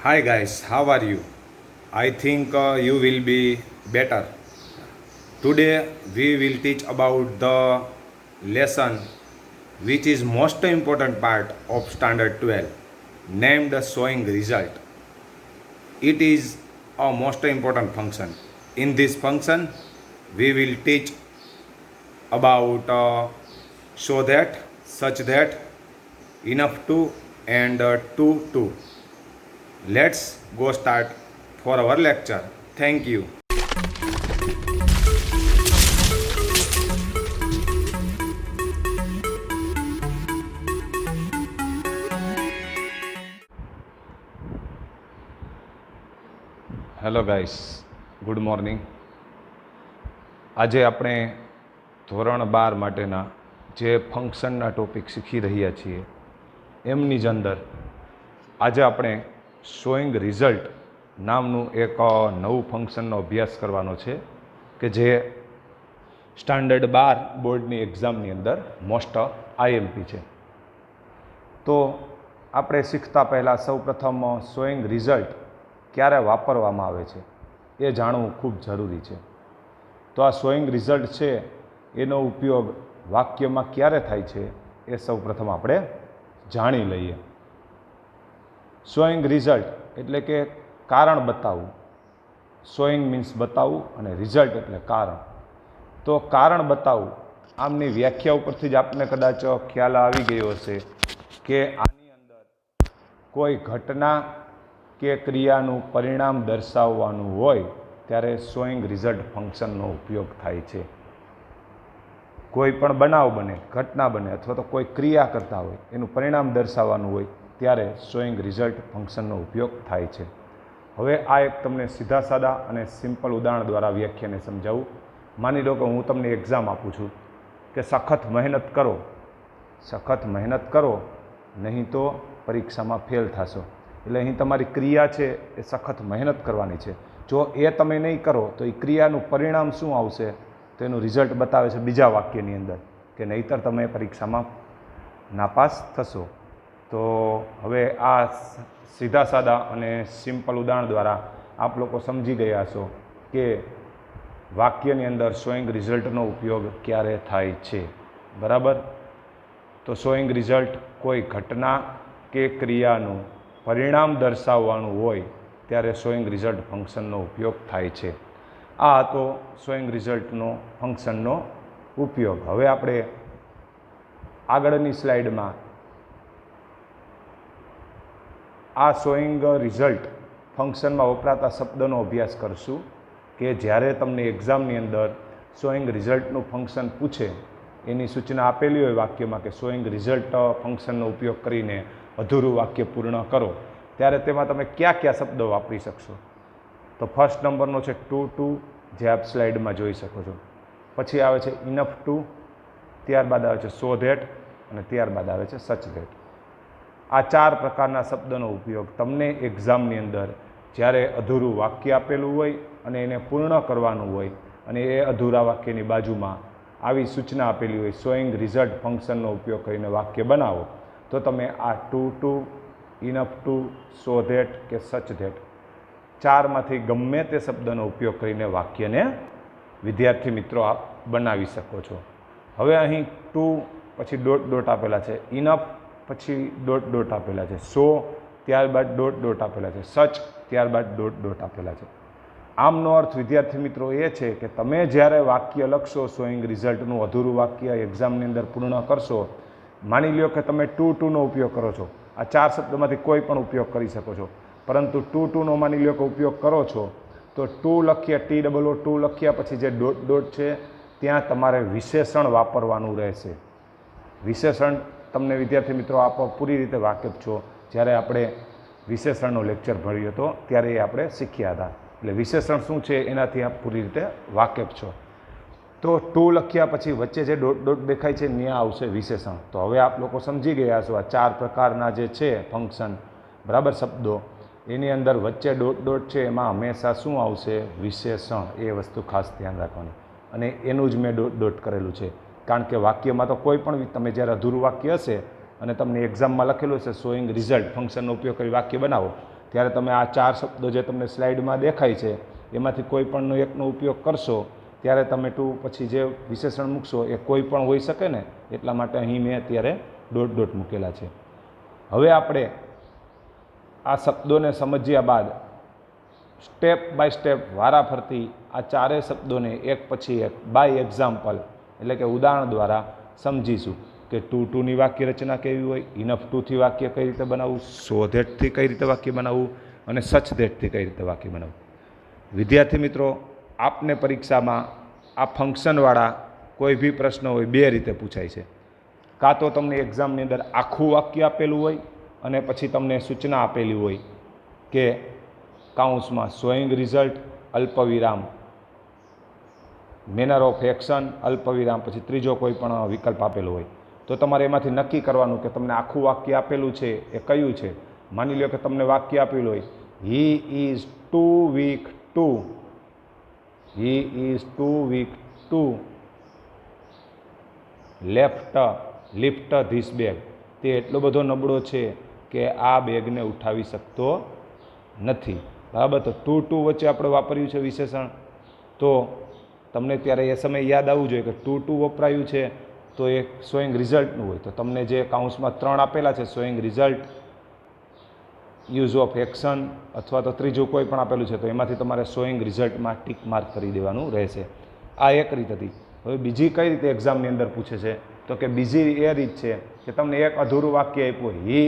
Hi guys, how are you? I think you will be better. Today we will teach about the lesson which is most important part of standard 12 named showing result. It is a most important function. In this function we will teach about so that, such that, enough to and to. Let's go start for our lecture. Thank you. Hello guys, good morning. આજે આપણે ધોરણ 12 માટેના જે ફંક્શનના topic શીખી રહ્યા છીએ એમની જ અંદર આજે આપણે શોઈંગ રિઝલ્ટ નામનું એક નવું ફંક્શનનો અભ્યાસ કરવાનો છે કે જે સ્ટાન્ડર્ડ 12 બોર્ડની એક્ઝામની અંદર મોસ્ટ આઈએમપી છે. તો આપણે શીખતા પહેલાં સૌપ્રથમ શોઈંગ રિઝલ્ટ ક્યારે વાપરવામાં આવે છે એ જાણવું ખૂબ જરૂરી છે. તો આ શોઈંગ રિઝલ્ટ છે એનો ઉપયોગ વાક્યમાં ક્યારે થાય છે એ સૌપ્રથમ આપણે જાણી લઈએ. શોઈંગ રિઝલ્ટ એટલે કે કારણ બતાવવું. શોઈંગ મીન્સ બતાવવું અને રિઝલ્ટ એટલે કારણ. તો કારણ બતાવવું આમની વ્યાખ્યા ઉપરથી જ આપને કદાચ ખ્યાલ આવી ગયો હશે કે આની અંદર કોઈ ઘટના કે ક્રિયાનું પરિણામ દર્શાવવાનું હોય ત્યારે શોઈંગ રિઝલ્ટ ફંક્શનનો ઉપયોગ થાય છે. કોઈ પણ બનાવ બને, ઘટના બને અથવા તો કોઈ ક્રિયા કરતા હોય એનું પરિણામ દર્શાવવાનું હોય ત્યારે શોઈંગ રિઝલ્ટ ફંક્શનનો ઉપયોગ થાય છે. હવે આ એક તમને સીધા સાદા અને સિમ્પલ ઉદાહરણ દ્વારા વ્યાખ્યાને સમજાવું. માની લો કે હું તમને એક્ઝામ આપું છું કે સખત મહેનત કરો નહીં તો પરીક્ષામાં ફેલ થશો. એટલે અહીં તમારી ક્રિયા છે એ સખત મહેનત કરવાની છે. જો એ તમે નહીં કરો તો એ ક્રિયાનું પરિણામ શું આવશે તો એનું રિઝલ્ટ બતાવે છે બીજા વાક્યની અંદર કે નહીંતર તમે પરીક્ષામાં નાપાસ થશો. તો હવે આ સીધા સાદા અને સિમ્પલ ઉદાહરણ દ્વારા આપ લોકો સમજી ગયા છો કે વાક્યની અંદર શોઈંગ રિઝલ્ટનો ઉપયોગ ક્યારે થાય છે. બરાબર. તો શોઈંગ રિઝલ્ટ કોઈ ઘટના કે ક્રિયાનું પરિણામ દર્શાવવાનું હોય ત્યારે શોઈંગ રિઝલ્ટ ફંક્શનનો ઉપયોગ થાય છે. આ હતો શોઈંગ રિઝલ્ટનો ફંક્શનનો ઉપયોગ. હવે આપણે આગળની સ્લાઇડમાં આ શોઈંગ રિઝલ્ટ ફંક્શનમાં વપરાતા શબ્દનો અભ્યાસ કરશું કે જ્યારે તમને એક્ઝામની અંદર શોઈંગ રિઝલ્ટનું ફંક્શન પૂછે, એની સૂચના આપેલી હોય વાક્યમાં કે શોઈંગ રિઝલ્ટ ફંક્શનનો ઉપયોગ કરીને અધૂરું વાક્ય પૂર્ણ કરો, ત્યારે તેમાં તમે કયા શબ્દો વાપરી શકશો. તો ફર્સ્ટ નંબરનો છે ટુ, જે આપ સ્લાઇડમાં જોઈ શકો છો. પછી આવે છે ઇનફ ટુ, ત્યારબાદ આવે છે સો ધેટ અને ત્યારબાદ આવે છે સચ ધેટ. આ 4 પ્રકારના શબ્દનો ઉપયોગ તમને એક્ઝામની અંદર જ્યારે અધૂરું વાક્ય આપેલું હોય અને એને પૂર્ણ કરવાનું હોય અને એ અધૂરા વાક્યની બાજુમાં આવી સૂચના આપેલી હોય શોઈંગ રિઝલ્ટ ફંક્શનનો ઉપયોગ કરીને વાક્ય બનાવો, તો તમે આ too, enough to, so that કે સચ ધેટ 4માંથી ગમે તે શબ્દનો ઉપયોગ કરીને વાક્યને વિદ્યાર્થી મિત્રો આપ બનાવી શકો છો. હવે અહીં ટુ પછી ડોટ આપેલા છે, ઇનફ પછી ડોટ આપેલા છે, સો ત્યારબાદ ડોટ આપેલા છે, સચ ત્યારબાદ ડોટ આપેલા છે. આમનો અર્થ વિદ્યાર્થી મિત્રો એ છે કે તમે જ્યારે વાક્ય લખશો શોઈંગ રિઝલ્ટનું અધૂરું વાક્ય એક્ઝામની અંદર પૂર્ણ કરશો, માની લ્યો કે તમે ટુનો ઉપયોગ કરો છો, આ 4 શબ્દોમાંથી કોઈ પણ ઉપયોગ કરી શકો છો, પરંતુ ટુનો માની લ્યો કે ઉપયોગ કરો છો તો ટુ લખ્યા ટુ લખ્યા પછી જે ડોટ છે ત્યાં તમારે વિશેષણ વાપરવાનું રહેશે. વિશેષણ તમને વિદ્યાર્થી મિત્રો આપ પૂરી રીતે વાકેફ છો. જ્યારે આપણે વિશેષણનો લેક્ચર ભર્યો હતો ત્યારે એ આપણે શીખ્યા હતા. એટલે વિશેષણ શું છે એનાથી આપ પૂરી રીતે વાકેફ છો. તો ટુ લખ્યા પછી વચ્ચે જે ડોટ દેખાય છે ત્યાં આવશે વિશેષણ. તો હવે આપ લોકો સમજી ગયા છો આ 4 પ્રકારના જે છે ફંક્શન, બરાબર, શબ્દો, એની અંદર વચ્ચે ડોટ છે એમાં હંમેશા શું આવશે? વિશેષણ. એ વસ્તુ ખાસ ધ્યાન રાખવાની. અને એનું જ મેં ડોટ કરેલું છે, કારણ કે વાક્યમાં તો કોઈ પણ તમે જ્યારે અધૂરું વાક્ય હશે અને તમને એક્ઝામમાં લખેલું હશે શોઈંગ રિઝલ્ટ ફંક્શનનો ઉપયોગ કરી વાક્ય બનાવો, ત્યારે તમે આ 4 શબ્દો જે તમને સ્લાઇડમાં દેખાય છે એમાંથી કોઈ પણનો એકનો ઉપયોગ કરશો ત્યારે તમે ટુ પછી જે વિશેષણ મૂકશો એ કોઈ પણ હોઈ શકે ને, એટલા માટે અહીં મેં અત્યારે ડોટ ડોટ મૂકેલા છે. હવે આપણે આ શબ્દોને સમજ્યા બાદ સ્ટેપ બાય સ્ટેપ વારાફરતી આ ચારેય શબ્દોને એક પછી એક બાય એક્ઝામ્પલ એટલે કે ઉદાહરણ દ્વારા સમજીશું કે ટુની વાક્ય રચના કેવી હોય, ઇનફ ટુથી વાક્ય કઈ રીતે બનાવવું, સો ધેટથી કઈ રીતે વાક્ય બનાવવું અને સચ ધેટથી કઈ રીતે વાક્ય બનાવવું. વિદ્યાર્થી મિત્રો, આપને પરીક્ષામાં આ ફંક્શનવાળા કોઈ બી પ્રશ્ન હોય બે રીતે પૂછાય છે. કાં તો તમને એક્ઝામની અંદર આખું વાક્ય આપેલું હોય અને પછી તમને સૂચના આપેલી હોય કે કાઉન્સમાં શોઈંગ રિઝલ્ટ અલ્પવિરામ, મેનર ઓફ એક્શન અલ્પવિરામ, પછી ત્રીજો કોઈ પણ વિકલ્પ આપેલો હોય તો તમારે એમાંથી નક્કી કરવાનું કે તમને આખું વાક્ય આપેલું છે એ કયું છે. માની લો કે તમને વાક્ય આપેલું હોય he is too weak to, he is too weak to lift this bag, તે એટલો બધો નબળો છે કે આ બેગને ઉઠાવી શકતો નથી. બરાબર, તો ટુ વચ્ચે આપણે વાપર્યું છે વિશેષણ, તો તમને ત્યારે એ સમય યાદ આવવું જોઈએ કે ટુ વપરાયું છે તો એ શોઈંગ રિઝલ્ટનું હોય. તો તમને જે કાઉન્સમાં 3 આપેલા છે showing result, use of action અથવા તો ત્રીજું કોઈ પણ આપેલું છે તો એમાંથી તમારે શોઈંગ રિઝલ્ટમાં ટીક માર્ક કરી દેવાનું રહેશે. આ એક રીત હતી. હવે બીજી કઈ રીતે એક્ઝામની અંદર પૂછે છે તો કે બીજી એ રીત છે કે તમને એક અધૂરું વાક્ય આપ્યું હોય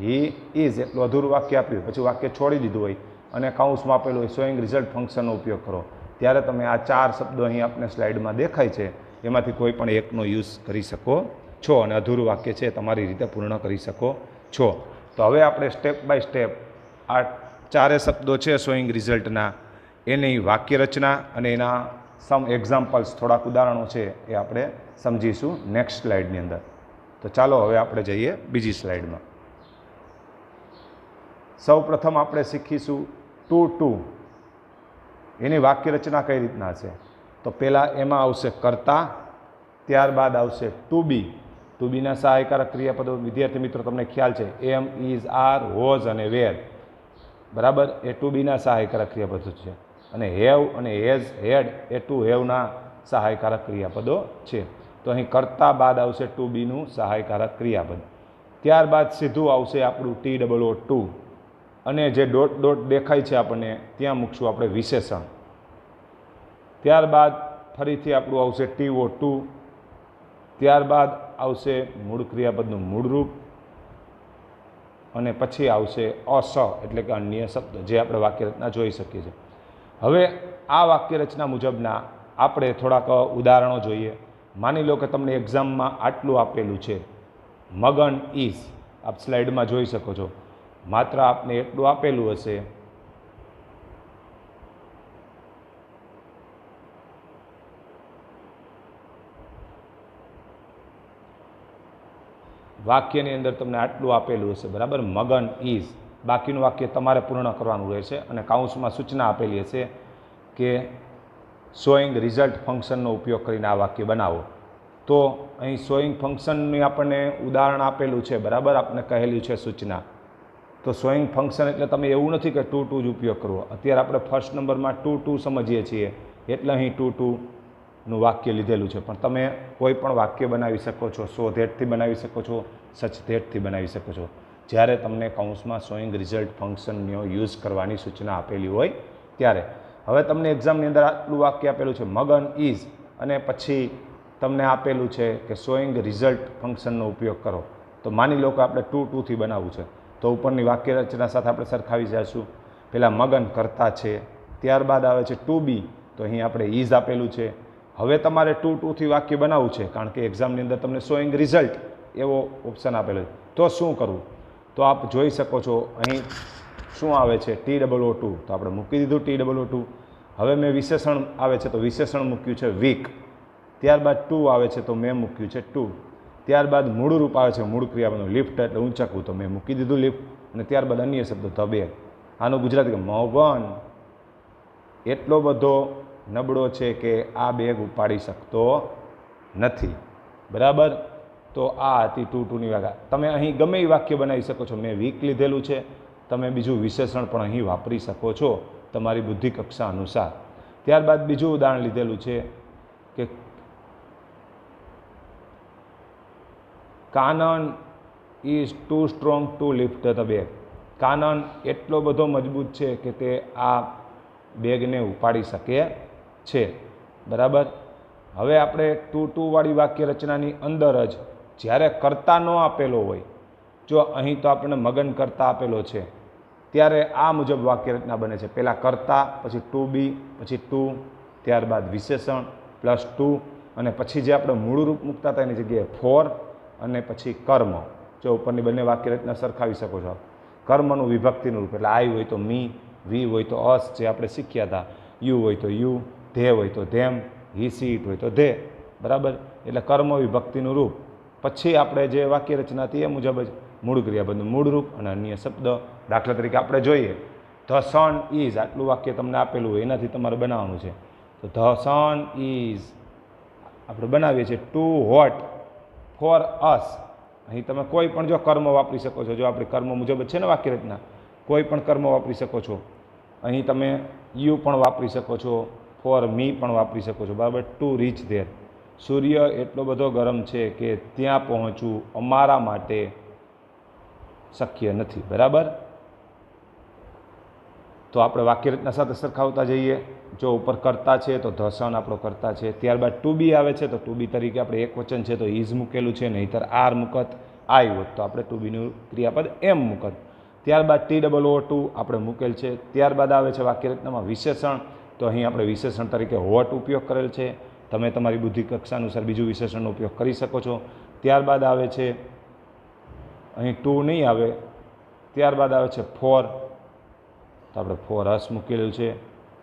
હી ઇઝ એટલું અધૂરું વાક્ય આપ્યું પછી વાક્ય છોડી દીધું હોય અને કાઉન્સમાં આપેલું હોય શોઈંગ રિઝલ્ટ ફંક્શનનો ઉપયોગ કરો, ત્યારે તમે આ 4 શબ્દો અહીં આપણે સ્લાઇડમાં દેખાય છે એમાંથી કોઈ પણ એકનો યુઝ કરી શકો છો અને અધૂરું વાક્ય છે તમારી રીતે પૂર્ણ કરી શકો છો. તો હવે આપણે સ્ટેપ બાય સ્ટેપ આ 4 શબ્દો છે શોઈંગ રિઝલ્ટના એની વાક્ય રચના અને એના સમ એક્ઝામ્પલ્સ થોડાક ઉદાહરણો છે એ આપણે સમજીશું નેક્સ્ટ સ્લાઇડની અંદર. તો ચાલો હવે આપણે જઈએ બીજી સ્લાઇડમાં. સૌ પ્રથમ આપણે શીખીશું ટુ એની વાક્ય રચના કઈ રીતના છે. તો પહેલાં એમાં આવશે કર્તા, ત્યારબાદ આવશે ટુ બીના સહાયકારક ક્રિયાપદો. વિદ્યાર્થી મિત્રો તમને ખ્યાલ છે એમ, ઇઝ, આર, વોઝ અને વેર, બરાબર, એ ટુ બીના સહાયકારક ક્રિયાપદો છે. અને હેવ અને હેઝ, હેડ એ ટુ હેવના સહાયકારક ક્રિયાપદો છે. તો અહીં કર્તા બાદ આવશે ટુ બીનું સહાયકારક ક્રિયાપદ. ત્યારબાદ સીધું આવશે આપણું TOO અને જે ડોટ ડોટ દેખાય છે આપણને ત્યાં મૂકશું આપણે વિશેષણ. ત્યારબાદ ફરીથી આપણું આવશે TO2, ત્યારબાદ આવશે મૂળ ક્રિયાપદનું મૂળરૂપ અને પછી આવશે અસ એટલે કે અન્ય શબ્દ જે આપણે વાક્ય રચના જોઈ શકીએ છીએ. હવે આ વાક્ય રચના મુજબના આપણે થોડાક ઉદાહરણો જોઈએ. માની લો કે તમને એક્ઝામમાં આટલું આપેલું છે મગન ઇઝ, આપ સ્લાઇડમાં જોઈ શકો છો. માત્ર આપને એટલું આપેલું હશે વાક્યની અંદર તમને આટલું આપેલું હશે, બરાબર, મગન ઇઝ. બાકીનું વાક્ય તમારે પૂર્ણ કરવાનું રહેશે અને કાઉન્સમાં સૂચના આપેલી હશે કે શોઈંગ રિઝલ્ટ ફંક્શનનો ઉપયોગ કરીને આ વાક્ય બનાવો. તો અહીં શોઈંગ ફંક્શનની આપણને ઉદાહરણ આપેલું છે, બરાબર, આપને કહેલું છે સૂચના. તો શોઈંગ ફંક્શન એટલે તમે એવું નથી કે ટુ જ ઉપયોગ કરવો. અત્યારે આપણે ફર્સ્ટ નંબરમાં ટુ સમજીએ છીએ એટલે અહીં ટુનું વાક્ય લીધેલું છે, પણ તમે કોઈ પણ વાક્ય બનાવી શકો છો. સો ધેટથી બનાવી શકો છો, સચ ધેટથી બનાવી શકો છો જ્યારે તમને કાઉન્સમાં શોઈંગ રિઝલ્ટ ફંક્શનનો યુઝ કરવાની સૂચના આપેલી હોય ત્યારે. હવે તમને એક્ઝામની અંદર આટલું વાક્ય આપેલું છે મગન ઇઝ અને પછી તમને આપેલું છે કે શોઈંગ રિઝલ્ટ ફંક્શનનો ઉપયોગ કરો. તો માની લો કે આપણે ટુથી બનાવવું છે તો ઉપરની વાક્ય રચના સાથે આપણે સરખાવી જઈશું. પહેલાં મગન કરતા છે, ત્યારબાદ આવે છે ટુ બી, તો અહીં આપણે ઇઝ આપેલું છે. હવે તમારે ટુથી વાક્ય બનાવવું છે કારણ કે એક્ઝામની અંદર તમને શોઈંગ રિઝલ્ટ એવો ઓપ્શન આપેલો છે. તો શું કરવું? તો આપ જોઈ શકો છો અહીં શું આવે છે TOO2, તો આપણે મૂકી દીધું TOO2. હવે મેં વિશેષણ આવે છે તો વિશેષણ મૂક્યું છે વીક. ત્યારબાદ ટુ આવે છે તો મેં મૂક્યું છે ટુ. ત્યારબાદ મૂળ રૂપ આવે છે મૂળ ક્રિયાપદનું લિફ્ટ એટલે ઊંચકવું, તો મેં મૂકી દીધું લિફ્ટ. અને ત્યારબાદ અન્ય શબ્દો ધ બેગ. આનું ગુજરાતી મગન એટલો બધો નબળો છે કે આ બેગ ઉપાડી શકતો નથી, બરાબર. તો આ હતી ટુની વાક્ય. તમે અહીં ગમે એ વાક્ય બનાવી શકો છો. મેં વીક લીધેલું છે, તમે બીજું વિશેષણ પણ અહીં વાપરી શકો છો તમારી બુદ્ધિ કક્ષા અનુસાર. ત્યારબાદ બીજું ઉદાહરણ લીધેલું છે કે Kanan is too strong to lift the bag. Kanan એટલો બધો મજબૂત છે કે તે આ બેગને ઉપાડી શકે છે. બરાબર. હવે આપણે વાળી વાક્ય રચનાની અંદર જ જ્યારે કર્તા ન આપેલો હોય, જો અહીં તો આપણને મગન કર્તા આપેલો છે, ત્યારે આ મુજબ વાક્ય રચના બને છે. પહેલાં કર્તા, પછી ટુ બી, પછી ટુ, ત્યારબાદ વિશેષણ પ્લસ ટુ, અને પછી જે આપણે મૂળ રૂપ મૂકતા હતા એની જગ્યાએ ફોર, અને પછી કર્મ. જો ઉપરની બંને વાક્ય રચના સરખાવી શકો છો. કર્મનું વિભક્તિનું રૂપ એટલે આઈ હોય તો મી, વી હોય તો અસ, જે આપણે શીખ્યા હતા, યુ હોય તો યુ, ધે હોય તો ધેમ, હી સી ઇટ હોય તો ધે. બરાબર. એટલે કર્મ વિભક્તિનું રૂપ. પછી આપણે જે વાક્ય રચના હતી એ મુજબ જ મૂળ ક્રિયાપદનું મૂળ રૂપ અને અન્ય શબ્દ. દાખલા તરીકે આપણે જોઈએ ધ સન ઇઝ, આટલું વાક્ય તમને આપેલું હોય એનાથી તમારે બનાવવાનું છે. તો ધ સન ઇઝ આપણે બનાવીએ છીએ ટુ હોટ ફોર અસ. અહીં તમે કોઈ પણ જો કર્મ વાપરી શકો છો. જો આપણી કર્મ મુજબ જ છે ને વાક્ય રચના, કોઈ પણ કર્મ વાપરી શકો છો. અહીં તમે યુ પણ વાપરી શકો છો, ફોર મી પણ વાપરી શકો છો. બરાબર. ટુ રીચ ધેર, સૂર્ય એટલો બધો ગરમ છે કે ત્યાં પહોંચવું અમારા માટે શક્ય નથી. બરાબર. તો આપણે વાક્ય રચના સાથે સરખાવતા જઈએ. જો ઉપર કરતા છે તો ધ સન આપણો કરતા છે. ત્યારબાદ ટુ બી આવે છે તો ટુ બી તરીકે આપણે એક વચન છે તો ઇઝ મૂકેલું છે, નહીંતર આર મૂકત, આઈ હોત તો આપણે ટુ બીનું ક્રિયાપદ એમ મૂકત. ત્યારબાદ TOO આપણે મૂકેલ છે. ત્યારબાદ આવે છે વાક્ય રચનામાં વિશેષણ. તો અહીં આપણે વિશેષણ તરીકે હોટ ઉપયોગ કરેલ છે. તમે તમારી બુદ્ધિ કક્ષા અનુસાર બીજું વિશેષણનો ઉપયોગ કરી શકો છો. ત્યારબાદ આવે છે અહીં ટુ નહીં આવે, ત્યારબાદ આવે છે ફોર, તો આપણે ફોર અસ મૂકેલું છે.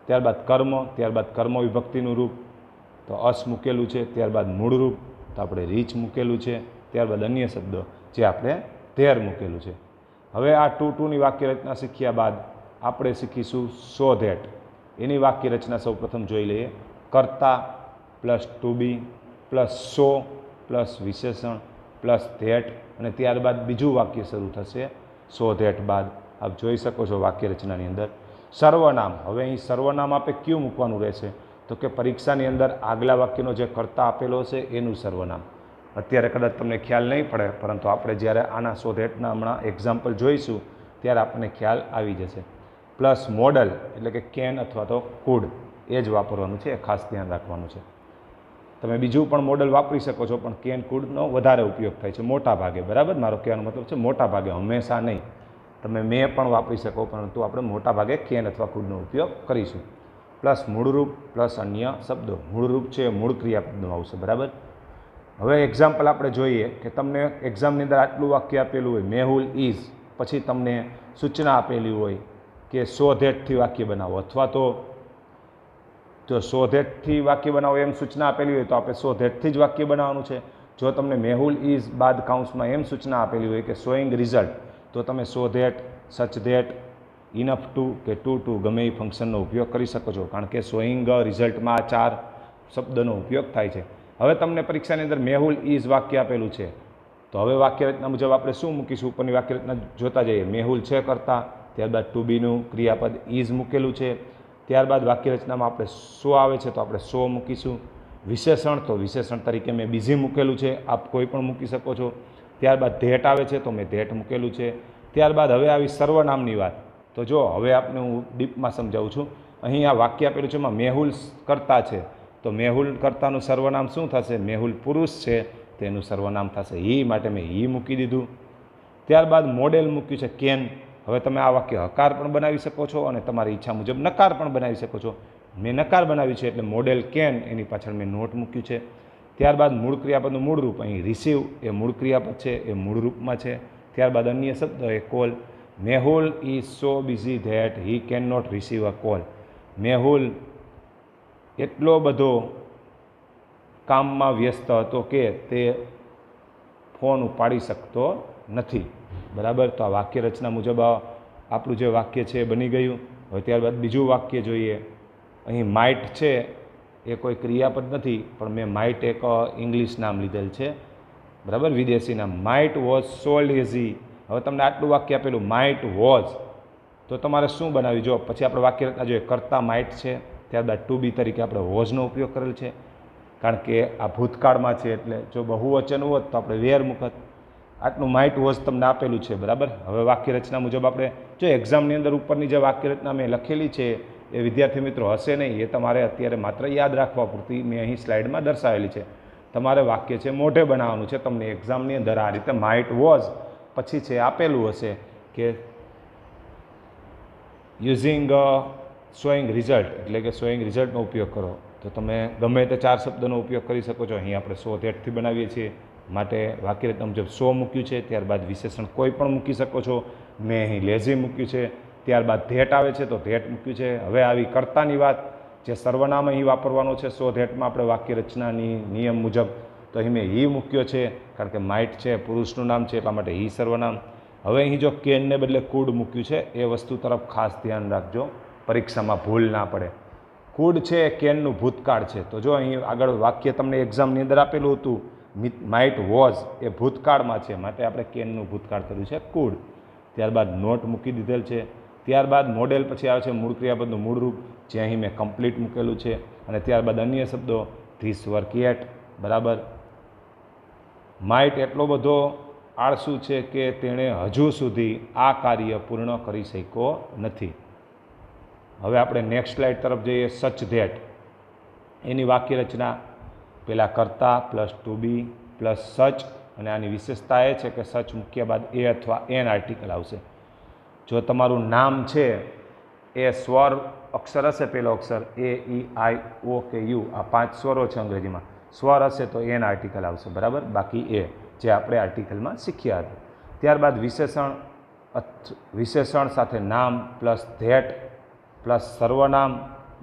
ત્યારબાદ કર્મ, ત્યારબાદ કર્મ વિભક્તિનું રૂપ તો અસ મૂકેલું છે. ત્યારબાદ મૂળ રૂપ તો આપણે રીચ મૂકેલું છે. ત્યારબાદ અન્ય શબ્દ જે આપણે ધેર મૂકેલું છે. હવે આ ટુની વાક્ય રચના શીખ્યા બાદ આપણે શીખીશું સો ધેટ. એની વાક્ય રચના સૌપ્રથમ જોઈ લઈએ. કર્તા પ્લસ ટુ બી પ્લસ સો પ્લસ વિશેષણ પ્લસ ધેટ, અને ત્યારબાદ બીજું વાક્ય શરૂ થશે સો ધેટ બાદ. આપ જોઈ શકો છો વાક્ય રચનાની અંદર સર્વનામ. હવે અહીં સર્વનામ આપે ક્યું મૂકવાનું રહેશે? તો કે પરીક્ષાની અંદર આગલા વાક્યનો જે કર્તા આપેલો છે એનું સર્વનામ. અત્યારે કદાચ તમને ખ્યાલ નહીં પડે, પરંતુ આપણે જ્યારે આના સો ધેટના હમણાં એક્ઝામ્પલ જોઈશું ત્યારે આપણને ખ્યાલ આવી જશે. પ્લસ મોડલ એટલે કે કેન અથવા તો કુડ, એ જ વાપરવાનું છે, એ ખાસ ધ્યાન રાખવાનું છે. તમે બીજું પણ મોડલ વાપરી શકો છો, પણ કેન કુડનો વધારે ઉપયોગ થાય છે મોટા ભાગે. બરાબર. મારો કહેવાનો મતલબ છે મોટા ભાગે, હંમેશા નહીં. તમે મેં પણ વાપરી શકો, પરંતુ આપણે મોટા ભાગે કેન અથવા કુડનો ઉપયોગ કરીશું. પ્લસ મૂળરૂપ પ્લસ અન્ય શબ્દો. મૂળરૂપ છે મૂળ ક્રિયાપદનું આવશે. બરાબર. હવે એક્ઝામ્પલ આપણે જોઈએ કે તમને એક્ઝામની અંદર આટલું વાક્ય આપેલું હોય મેહુલ ઇઝ, પછી તમને સૂચના આપેલી હોય કે સો ધેટથી વાક્ય બનાવો, અથવા તો જો સો ધેટથી વાક્ય બનાવો એમ સૂચના આપેલી હોય તો આપણે સો ધેટથી જ વાક્ય બનાવવાનું છે. જો તમને મેહુલ ઇઝ બાદ કાઉન્સમાં એમ સૂચના આપેલી હોય કે શોઈંગ રિઝલ્ટ, તો તમે સો ધેટ, સચ ધેટ, ઇનફ ટુ કે ટુ ગમે એ ફંક્શનનો ઉપયોગ કરી શકો છો, કારણ કે શોઈંગ રિઝલ્ટમાં આ 4 શબ્દનો ઉપયોગ થાય છે. હવે તમને પરીક્ષાની અંદર મેહુલ ઇઝ વાક્ય આપેલું છે, તો હવે વાક્ય રચના મુજબ આપણે શું મૂકીશું? ઉપરની વાક્ય રચના જોતા જઈએ. મેહુલ છે કરતા, ત્યારબાદ ટુ બીનું ક્રિયાપદ ઇઝ મૂકેલું છે. ત્યારબાદ વાક્ય રચનામાં આપણે સો આવે છે તો આપણે સો મૂકીશું. વિશેષણ તો વિશેષણ તરીકે મેં બીજી મૂકેલું છે, આપ કોઈ પણ મૂકી શકો છો. ત્યારબાદ ધેટ આવે છે તો મેં ધેટ મૂકેલું છે. ત્યારબાદ હવે આવી સર્વનામની વાત. તો જો હવે આપને હું ડીપમાં સમજાવું છું. અહીં આ વાક્ય આપેલું છે એમાં મેહુલ કરતા છે, તો મેહુલ કરતાનું સર્વનામ શું થશે? મેહુલ પુરુષ છે તેનું સર્વનામ થશે હી, માટે મેં હી મૂકી દીધું. ત્યારબાદ મોડેલ મૂક્યું છે કેન. હવે તમે આ વાક્ય હકાર પણ બનાવી શકો છો અને તમારી ઈચ્છા મુજબ નકાર પણ બનાવી શકો છો. મેં નકાર બનાવ્યું છે એટલે મોડેલ કેન, એની પાછળ મેં નોટ મૂક્યું છે. ત્યારબાદ મૂળ ક્રિયાપદનું મૂળ રૂપ. અહીં રિસીવ એ મૂળ ક્રિયાપદ છે, એ મૂળ રૂપમાં છે. ત્યારબાદ અન્ય શબ્દ એ call. Mehul is so busy that he can not receive a call. Mehul એટલો બધો કામમાં વ્યસ્ત હતો કે તે ફોન ઉપાડી શકતો નથી. બરાબર. તો આ વાક્ય રચના મુજબ આપણું જે વાક્ય છે એ બની ગયું. હવે ત્યારબાદ બીજું વાક્ય જોઈએ. અહીં માઇટ છે એ કોઈ ક્રિયાપદ નથી, પણ મેં માઇટ એક ઇંગ્લિશ નામ લીધેલ છે. બરાબર. વિદેશી નામ. Might was so lazy. હવે તમને આટલું વાક્ય આપેલું માઇટ વોઝ, તો તમારે શું બનાવી જો પછી આપણે વાક્ય રચના જોઈએ. કરતા માઇટ છે, ત્યારબાદ ટુ બી તરીકે આપણે વોઝનો ઉપયોગ કરેલ છે, કારણ કે આ ભૂતકાળમાં છે. એટલે જો બહુવચન હોત તો આપણે વેર મૂકત. આટલું માઇટ વોઝ તમને આપેલું છે, બરાબર. હવે વાક્ય રચના મુજબ આપણે જો એક્ઝામની અંદર ઉપરની જે વાક્ય રચના મેં લખેલી છે એ વિદ્યાર્થી મિત્રો હશે નહીં, એ તમારે અત્યારે માત્ર યાદ રાખવા પૂરતી મેં અહીં સ્લાઇડમાં દર્શાવેલી છે. તમારે વાક્ય છે મોઢે બનાવવાનું છે. તમને એક્ઝામની અંદર આ રીતે માઇટ વોઝ પછી છે આપેલું હશે કે યુઝિંગ શોઈંગ રિઝલ્ટ, એટલે કે શોઈંગ રિઝલ્ટનો ઉપયોગ કરો. તો તમે ગમે તે 4 શબ્દોનો ઉપયોગ કરી શકો છો. અહીં આપણે સો ધેટથી બનાવીએ છીએ માટે વાક્ય રચના મુજબ સો મૂક્યું છે, ત્યારબાદ વિશેષણ કોઈ પણ મૂકી શકો છો. મેં અહીં લેઝી મૂક્યું છે, ત્યારબાદ ધેટ આવે છે તો ધેટ મૂક્યું છે. હવે આવી કર્તાની વાત, જે સર્વનામ અહીં વાપરવાનો છે સો ધેટમાં આપણે વાક્ય રચનાની નિયમ મુજબ, તો અહીં મેં હી મૂક્યો છે, કારણ કે માઇટ છે પુરુષનું નામ છે એટલા માટે હી સર્વનામ. હવે અહીં જો કેનને બદલે કુડ મૂક્યું છે, એ વસ્તુ તરફ ખાસ ધ્યાન રાખજો, પરીક્ષામાં ભૂલ ના પડે. કુડ છે કેનનું ભૂતકાળ છે. તો જો અહીં આગળ વાક્ય તમને એક્ઝામની અંદર આપેલું હતું માઇટ વોઝ, એ ભૂતકાળમાં છે માટે આપણે કેનનું ભૂતકાળ કર્યું છે કુડ. ત્યારબાદ નોટ મૂકી દીધેલ છે. ત્યારબાદ મોડેલ પછી આવે છે મૂળ ક્રિયાપદનું મૂળ રૂપ, જે અહીં મેં કમ્પ્લીટ મૂકેલું છે. અને ત્યારબાદ અન્ય શબ્દો ધીસ વર્ક યેટ, બરાબર. માઇટ એટલો બધો આળસુ છે કે તેણે હજુ સુધી આ કાર્ય પૂર્ણ કરી શક્યો નથી. હવે આપણે નેક્સ્ટ સ્લાઇડ તરફ જઈએ. સચ ધેટ એની વાક્ય રચના પહેલાં કરતા પ્લસ ટુ બી પ્લસ સચ, અને આની વિશેષતા એ છે કે સચ મૂક્યા બાદ એ અથવા એન આર્ટિકલ આવશે. જો તમારું નામ છે એ સ્વર અક્ષર હશે, પહેલો અક્ષર એ, ઈ, આઈ, ઓ કે યુ, આ 5 સ્વરો છે અંગ્રેજીમાં, સ્વર હશે તો એન આર્ટિકલ આવશે, બરાબર. બાકી એ જે આપણે આર્ટિકલમાં શીખ્યા હતા. ત્યારબાદ વિશેષણ સાથે નામ પ્લસ ધેટ પ્લસ સર્વનામ,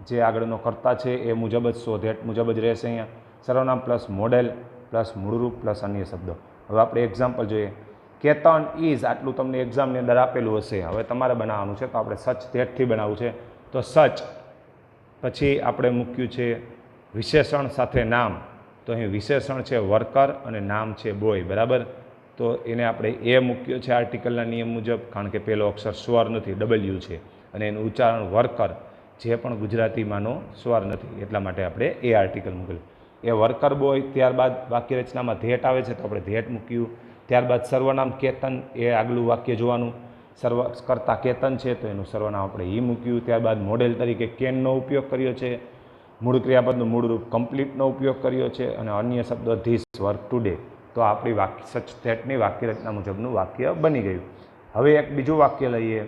જે આગળનો કરતા છે એ મુજબ જ સો ધેટ મુજબ જ રહેશે. અહીંયા સર્વનામ પ્લસ મોડેલ પ્લસ મૂળરૂપ પ્લસ અન્ય શબ્દો. હવે આપણે એક્ઝામ્પલ જોઈએ. કેતન ઇઝ, આટલું તમને એક્ઝામની અંદર આપેલું હશે. હવે તમારે બનાવવાનું છે, તો આપણે સચ ધેટથી બનાવવું છે. તો સચ પછી આપણે મૂક્યું છે વિશેષણ સાથે નામ, તો અહીં વિશેષણ છે વર્કર અને નામ છે બોય, બરાબર. તો એને આપણે એ મૂક્યો છે આર્ટિકલના નિયમ મુજબ, કારણ કે પહેલો અક્ષર સ્વર નથી, ડબલ્યુ છે, અને એનું ઉચ્ચારણ વર્કર, જે પણ ગુજરાતીમાંનો સ્વર નથી, એટલા માટે આપણે એ આર્ટિકલ મૂકેલું. એ વર્કર બોય. ત્યારબાદ વાક્ય રચનામાં ધેટ આવે છે તો આપણે ધેટ મૂક્યું. ત્યારબાદ સર્વનામ કેતન, એ આગલું વાક્ય જોવાનું. કરતા કેતન છે તો એનું સર્વનામ આપણે ઈ મૂક્યું. ત્યારબાદ મોડેલ તરીકે કેનનો ઉપયોગ કર્યો છે. મૂળ ક્રિયાપદનું મૂળ રૂપ કમ્પ્લીટનો ઉપયોગ કર્યો છે, અને અન્ય શબ્દો ધીસ વર્ક ટુડે. તો આપણી સચ ધેટની વાક્ય રચના મુજબનું વાક્ય બની ગયું. હવે એક બીજું વાક્ય લઈએ.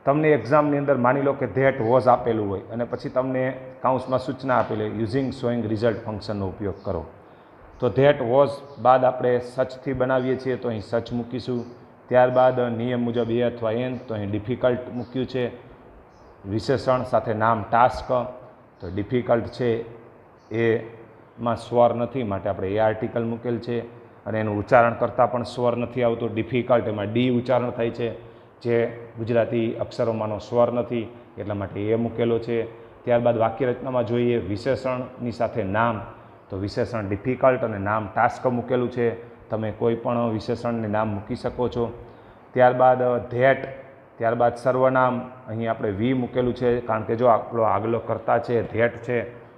તમને એક્ઝામની અંદર માની લો કે ધેટ વોઝ આપેલું હોય, અને પછી તમને કાઉન્સમાં સૂચના આપેલી યુઝિંગ શોઈંગ રિઝલ્ટ ફંક્શનનો ઉપયોગ કરો. તો ધેટ વોઝ બાદ આપણે સચથી બનાવીએ છીએ, તો અહીં સચ મૂકીશું. ત્યારબાદ નિયમ મુજબ એ અથવા એન, તો અહીં ડિફિકલ્ટ મૂક્યું છે. વિશેષણ સાથે નામ ટાસ્ક, તો ડિફિકલ્ટ છે એમાં સ્વર નથી માટે આપણે એ આર્ટિકલ મૂકેલ છે, અને એનું ઉચ્ચારણ કરતાં પણ સ્વર નથી આવતો. ડિફિકલ્ટ એમાં ડી ઉચ્ચારણ થાય છે, જે ગુજરાતી અક્ષરોમાંનો સ્વર નથી, એટલા માટે એ મૂકેલો છે. ત્યારબાદ વાક્ય રચનામાં જોઈએ વિશેષણની સાથે નામ, તો વિશેષણ ડિફિકલ્ટ અને નામ ટાસ્ક મૂકેલું છે. તમે કોઈ પણ વિશેષણને નામ મૂકી શકો છો. ત્યારબાદ ધેટ, ત્યારબાદ સર્વનામ, અહીં આપણે વી મૂકેલું છે, કારણ કે જો આપણો આગલો કરતા છે ધેટ છે,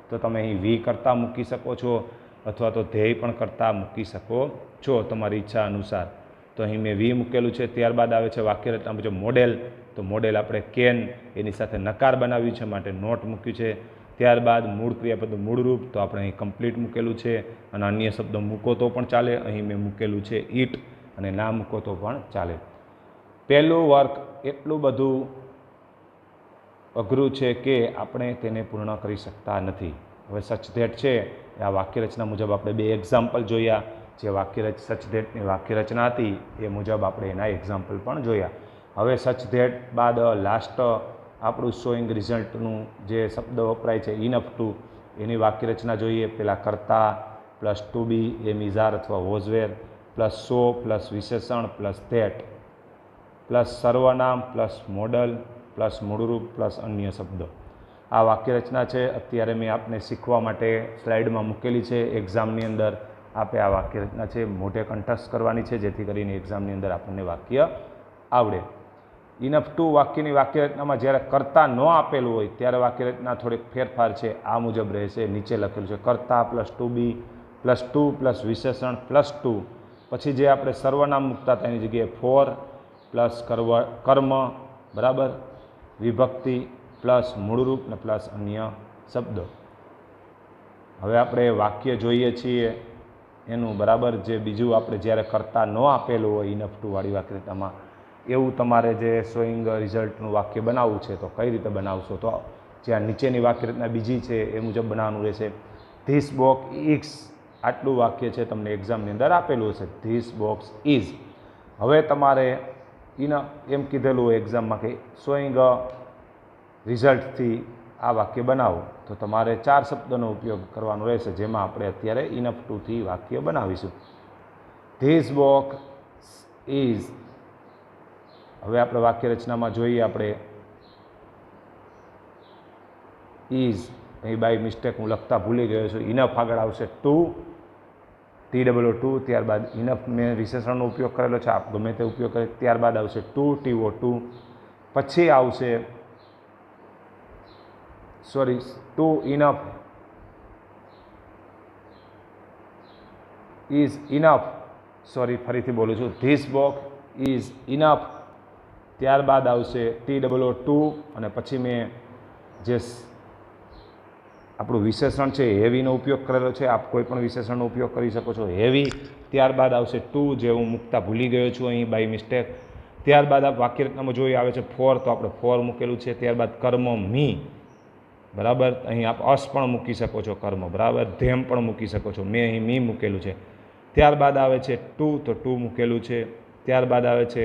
તો તમે અહીં વી કરતા મૂકી શકો છો, અથવા તો ધ્યેય પણ કરતા મૂકી શકો છો તમારી ઈચ્છા અનુસાર. તો અહીં મેં વી મૂકેલું છે. ત્યારબાદ આવે છે વાક્ય રચના મુજબ મોડેલ, તો મોડેલ આપણે કેન, એની સાથે નકાર બનાવ્યું છે માટે નોટ મૂક્યું છે. ત્યારબાદ મૂળ ક્રિયાપદનું મૂળ રૂપ, તો આપણે અહીં કમ્પ્લીટ મૂકેલું છે, અને અન્ય શબ્દો મૂકો તો પણ ચાલે. અહીં મેં મૂકેલું છે ઈટ, અને ના મૂકો તો પણ ચાલે. પહેલું વર્ક એટલું બધું અઘરું છે કે આપણે તેને પૂર્ણ કરી શકતા નથી. હવે સચ ધેટ છે આ વાક્ય રચના મુજબ આપણે 2 એક્ઝામ્પલ જોયા. જે સચ ધેટની વાક્ય રચના હતી એ મુજબ આપણે એના એક્ઝામ્પલ પણ જોયા. હવે સચ ધેટ બાદ લાસ્ટ આપણું શોઈંગ રિઝલ્ટનું જે શબ્દ વપરાય છે ઇનફ ટુ, એની વાક્ય રચના જોઈએ. પહેલાં કરતા પ્લસ ટુ બી એ મિઝાર અથવા વોઝવેર પ્લસ સો પ્લસ વિશેષણ પ્લસ ધેટ પ્લસ સર્વનામ પ્લસ મોડલ પ્લસ મૂળરૂપ પ્લસ અન્ય શબ્દો. આ વાક્ય રચના છે. અત્યારે મેં આપને શીખવા માટે સ્લાઇડમાં મૂકેલી છે. એક્ઝામની અંદર આપણે આ વાક્ય રચના છે મોઢે કંઠસ્થ કરવાની છે, જેથી કરીને એક્ઝામની અંદર આપણને વાક્ય આવડે. ઇનફ ટુ વાક્યની વાક્યરચનામાં જ્યારે કર્તા ન આપેલું હોય ત્યારે વાક્યરચના થોડીક ફેરફાર છે આ મુજબ રહેશે. નીચે લખેલું છે કર્તા પ્લસ ટુ બી પ્લસ ટુ પ્લસ વિશેષણ પ્લસ ટુ, પછી જે આપણે સર્વનામ મૂકતા હતા એની જગ્યાએ ફોર પ્લસ કર્મ બરાબર, વિભક્તિ પ્લસ મૂળરૂપ ને પ્લસ અન્ય શબ્દો. હવે આપણે વાક્ય જોઈએ છીએ એનું બરાબર, જે બીજું આપણે જ્યારે કર્તા ન આપેલું હોય ઇનફ ટુ વાળી વાક્યરચનામાં એવું તમારે જે શોઈંગ રિઝલ્ટનું વાક્ય બનાવવું છે તો કઈ રીતે બનાવશો? તો જ્યાં નીચેની વાક્યરચના બીજી છે એ મુજબ બનાવવાનું રહેશે. ધીસ બોક્સ ઇઝ, આટલું વાક્ય છે તમને એક્ઝામની અંદર આપેલું હશે, ધીસ બોક્સ ઇઝ. હવે તમારે એમ કીધેલું હોય એક્ઝામમાં કે શોઈંગ રિઝલ્ટથી આ વાક્ય બનાવો, તો તમારે 4 શબ્દોનો ઉપયોગ કરવાનો રહેશે, જેમાં આપણે અત્યારે ઇનફ ટુથી વાક્ય બનાવીશું. This box is. હવે આપણે વાક્ય રચનામાં જોઈએ, આપણે ઇઝ અહીં બાય મિસ્ટેક હું લખતા ભૂલી ગયો છું. ઇનફ આગળ આવશે ટુ, TOO2, ત્યારબાદ ઇનફ મેં વિશેષણનો ઉપયોગ કરેલો છે, આપ ગમે તે ઉપયોગ કરે. ત્યારબાદ આવશે ટુ, TO2, પછી આવશે ટુ ઇનફ ઇઝ ઇનફ, ફરીથી બોલું છું, ધીસ બોક્સ ઇઝ ઇનફ. ત્યારબાદ આવશે TOO2 અને પછી મેં જે આપણું વિશેષણ છે હેવીનો ઉપયોગ કરેલો છે, આપ કોઈ પણ વિશેષણનો ઉપયોગ કરી શકો છો, હેવી. ત્યારબાદ આવશે ટુ, જે હું મૂકતા ભૂલી ગયો છું અહીં બાય મિસ્ટેક. ત્યારબાદ આપ વાક્યરચનામાં જોઈ આવે છે ફોર, તો આપણે ફોર મૂકેલું છે. ત્યારબાદ કર્મ મી બરાબર, અહીં આપ અસ પણ મૂકી શકો છો, કર્મ બરાબર, ધેમ પણ મૂકી શકો છો, મેં અહીં મી મૂકેલું છે. ત્યારબાદ આવે છે ટુ, તો ટુ મૂકેલું છે. ત્યારબાદ આવે છે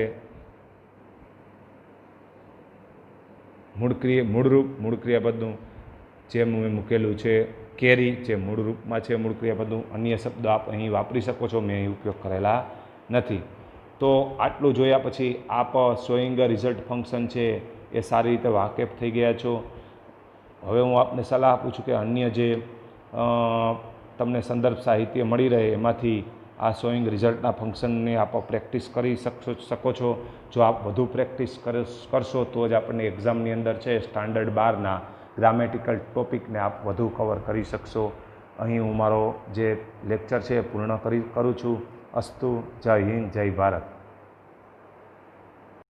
મૂળ ક્રિયાપદનું જે મેં મૂકેલું છે કેરી, જે મૂળ રૂપમાં છે મૂળ ક્રિયાપદનું. અન્ય શબ્દ આપ અહીં વાપરી શકો છો, મેં અહીં ઉપયોગ કરેલા નથી. તો આટલું જોયા પછી આપ શોઈંગ રિઝલ્ટ ફંક્શન છે એ સારી રીતે વાકેફ થઈ ગયા છો. હવે હું આપને સલાહ આપું છું કે અન્ય જે તમને સંદર્ભ સાહિત્ય મળી રહે એમાંથી આ શોઈંગ રિઝલ્ટના ફંક્શનને આપ પ્રેક્ટિસ કરી શકો છો. જો આપ વધુ પ્રેક્ટિસ કરશો તો જ આપણને એક્ઝામની અંદર છે સ્ટાન્ડર્ડ 12ના ગ્રામેટિકલ ટોપિકને આપ વધુ કવર કરી શકશો. અહીં હું મારો જે લેક્ચર છે પૂર્ણ કરું છું. અસ્તુ. જય હિન્દ, જય ભારત.